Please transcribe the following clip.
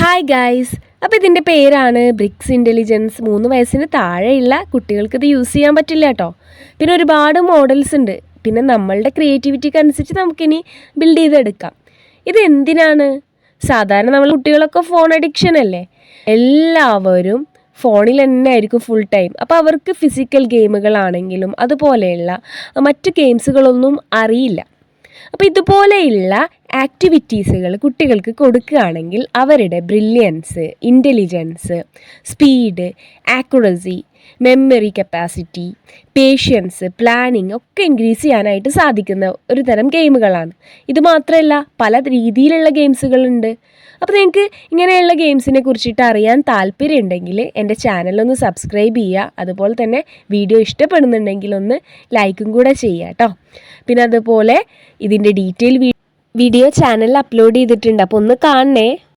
Hi guys, അപ്പോൾ ഇതിൻ്റെ പേരാണ് ബ്രിക്സ് ഇൻ്റലിജൻസ്. 3 വയസ്സിന് താഴെയുള്ള കുട്ടികൾക്ക് ഇത് യൂസ് ചെയ്യാൻ പറ്റില്ല കേട്ടോ. പിന്നെ ഒരുപാട് മോഡൽസ് ഉണ്ട്. പിന്നെ നമ്മളുടെ ക്രിയേറ്റിവിറ്റിക്ക് അനുസരിച്ച് നമുക്കിനി ബിൽഡ് ചെയ്തെടുക്കാം. ഇത് എന്തിനാണ്? സാധാരണ നമ്മൾ കുട്ടികളൊക്കെ ഫോൺ അഡിക്ഷൻ അല്ലേ, എല്ലാവരും ഫോണിൽ തന്നെ ആയിരിക്കും ഫുൾ ടൈം. അപ്പോൾ അവർക്ക് ഫിസിക്കൽ ഗെയിമുകളാണെങ്കിലും അതുപോലെയുള്ള മറ്റു ഗെയിംസുകളൊന്നും അറിയില്ല. അപ്പോൾ ഇതുപോലെയുള്ള ആക്ടിവിറ്റീസുകൾ കുട്ടികൾക്ക് കൊടുക്കുകയാണെങ്കിൽ അവരുടെ brilliance, intelligence, speed, accuracy, memory capacity, patience, planning ഒക്കെ ഇൻക്രീസ് ചെയ്യാനായിട്ട് സാധിക്കുന്ന ഒരു തരം ഗെയിമുകളാണ്. ഇത് മാത്രമല്ല, പല രീതിയിലുള്ള ഗെയിംസുകളുണ്ട്. അപ്പോൾ നിങ്ങൾക്ക് ഇങ്ങനെയുള്ള ഗെയിംസിനെ കുറിച്ചിട്ട് അറിയാൻ താല്പര്യമുണ്ടെങ്കിൽ എൻ്റെ ചാനലൊന്ന് സബ്സ്ക്രൈബ് ചെയ്യുക. അതുപോലെ തന്നെ വീഡിയോ ഇഷ്ടപ്പെടുന്നുണ്ടെങ്കിൽ ഒന്ന് ലൈക്കും കൂടെ ചെയ്യുക കേട്ടോ. പിന്നെ അതുപോലെ ഇതിൻ്റെ ഡീറ്റെയിൽ വീഡിയോ ചാനലിൽ അപ്ലോഡ് ചെയ്തിട്ടുണ്ട്, അപ്പോൾ ഒന്ന് കാണണേ.